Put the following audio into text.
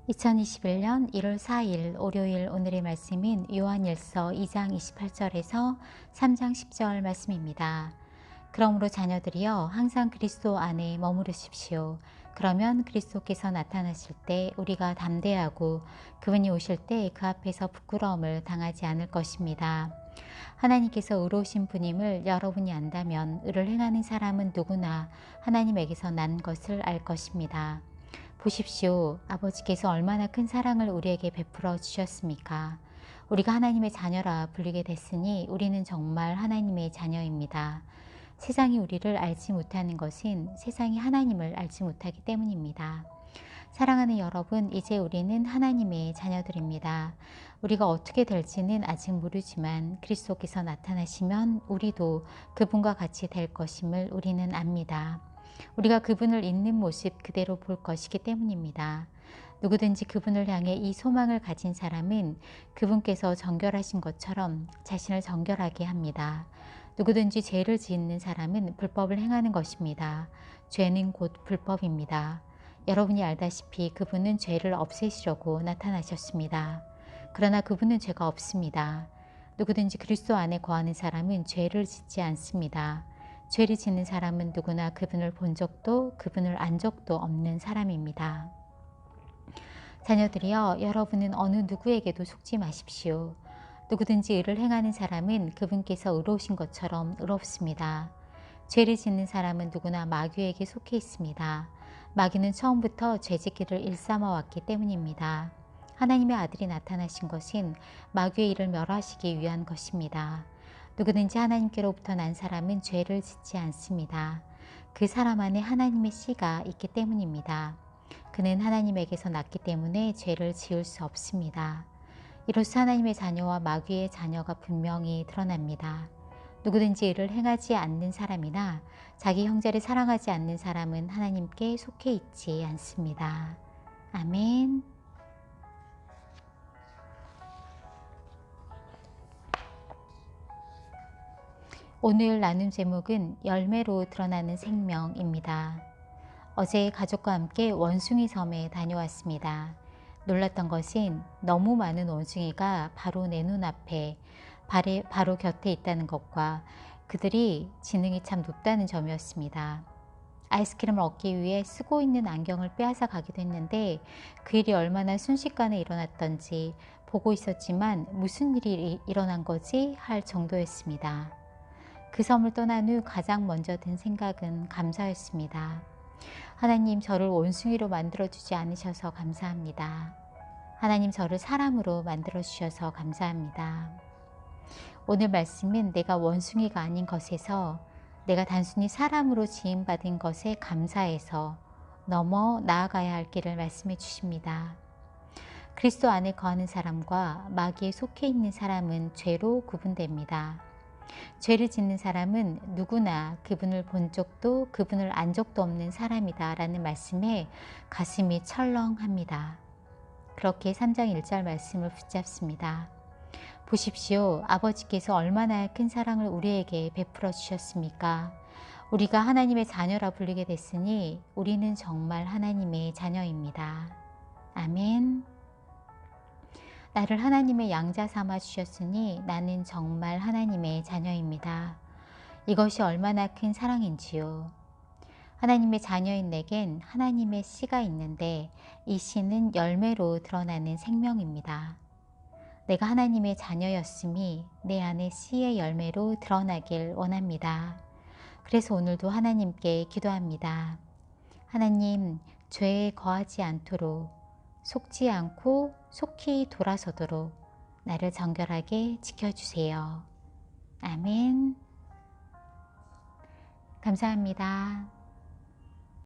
2021년 1월 4일 월요일 오늘의 말씀은 요한일서 2장 28절에서 3장 10절 말씀입니다. 그러므로 자녀들이여 항상 그리스도 안에 머무르십시오. 그러면 그리스도께서 나타나실 때 우리가 담대하고 그분이 오실 때 그 앞에서 부끄러움을 당하지 않을 것입니다. 하나님께서 의로우신 분임을 여러분이 안다면 의를 행하는 사람은 누구나 하나님에게서 난 것을 알 것입니다. 보십시오. 아버지께서 얼마나 큰 사랑을 우리에게 베풀어 주셨습니까? 우리가 하나님의 자녀라 불리게 됐으니 우리는 정말 하나님의 자녀입니다. 세상이 우리를 알지 못하는 것은 세상이 하나님을 알지 못하기 때문입니다. 사랑하는 여러분, 이제 우리는 하나님의 자녀들입니다. 우리가 어떻게 될지는 아직 모르지만 그리스도께서 나타나시면 우리도 그분과 같이 될 것임을 우리는 압니다. 우리가 그분을 있는 모습 그대로 볼 것이기 때문입니다. 누구든지 그분을 향해 이 소망을 가진 사람은 그분께서 정결하신 것처럼 자신을 정결하게 합니다. 누구든지 죄를 짓는 사람은 불법을 행하는 것입니다. 죄는 곧 불법입니다. 여러분이 알다시피 그분은 죄를 없애시려고 나타나셨습니다. 그러나 그분은 죄가 없습니다. 누구든지 그리스도 안에 거하는 사람은 죄를 짓지 않습니다. 죄를 짓는 사람은 누구나 그분을 본 적도 그분을 안 적도 없는 사람입니다. 자녀들이여, 여러분은 어느 누구에게도 속지 마십시오. 누구든지 의를 행하는 사람은 그분께서 의로우신 것처럼 의롭습니다. 죄를 짓는 사람은 누구나 마귀에게 속해 있습니다. 마귀는 처음부터 죄짓기를 일삼아 왔기 때문입니다. 하나님의 아들이 나타나신 것은 마귀의 일을 멸하시기 위한 것입니다. 누구든지 하나님께로부터 난 사람은 죄를 짓지 않습니다. 그 사람 안에 하나님의 씨가 있기 때문입니다. 그는 하나님에게서 났기 때문에 죄를 지을 수 없습니다. 이로써 하나님의 자녀와 마귀의 자녀가 분명히 드러납니다. 누구든지 이를 행하지 않는 사람이나 자기 형제를 사랑하지 않는 사람은 하나님께 속해 있지 않습니다. 아멘. 오늘 나눔 제목은 열매로 드러나는 생명입니다. 어제 가족과 함께 원숭이 섬에 다녀왔습니다. 놀랐던 것은 너무 많은 원숭이가 바로 내 눈앞에 바로 곁에 있다는 것과 그들이 지능이 참 높다는 점이었습니다. 아이스크림을 얻기 위해 쓰고 있는 안경을 빼앗아 가기도 했는데 그 일이 얼마나 순식간에 일어났던지 보고 있었지만 무슨 일이 일어난 거지 할 정도였습니다. 그 섬을 떠난 후 가장 먼저 든 생각은 감사였습니다. 하나님, 저를 원숭이로 만들어주지 않으셔서 감사합니다. 하나님, 저를 사람으로 만들어주셔서 감사합니다. 오늘 말씀은 내가 원숭이가 아닌 것에서 내가 단순히 사람으로 지음받은 것에 감사해서 넘어 나아가야 할 길을 말씀해 주십니다. 그리스도 안에 거하는 사람과 마귀에 속해 있는 사람은 죄로 구분됩니다. 죄를 짓는 사람은 누구나 그분을 본 적도 그분을 안 적도 없는 사람이다 라는 말씀에 가슴이 철렁합니다. 그렇게 3장 1절 말씀을 붙잡습니다. 보십시오. 아버지께서 얼마나 큰 사랑을 우리에게 베풀어 주셨습니까? 우리가 하나님의 자녀라 불리게 됐으니 우리는 정말 하나님의 자녀입니다. 아멘. 나를 하나님의 양자 삼아 주셨으니 나는 정말 하나님의 자녀입니다. 이것이 얼마나 큰 사랑인지요. 하나님의 자녀인 내겐 하나님의 씨가 있는데 이 씨는 열매로 드러나는 생명입니다. 내가 하나님의 자녀였음이 내 안에 씨의 열매로 드러나길 원합니다. 그래서 오늘도 하나님께 기도합니다. 하나님, 죄에 거하지 않도록 속지 않고 속히 돌아서도록 나를 정결하게 지켜주세요. 아멘. 감사합니다.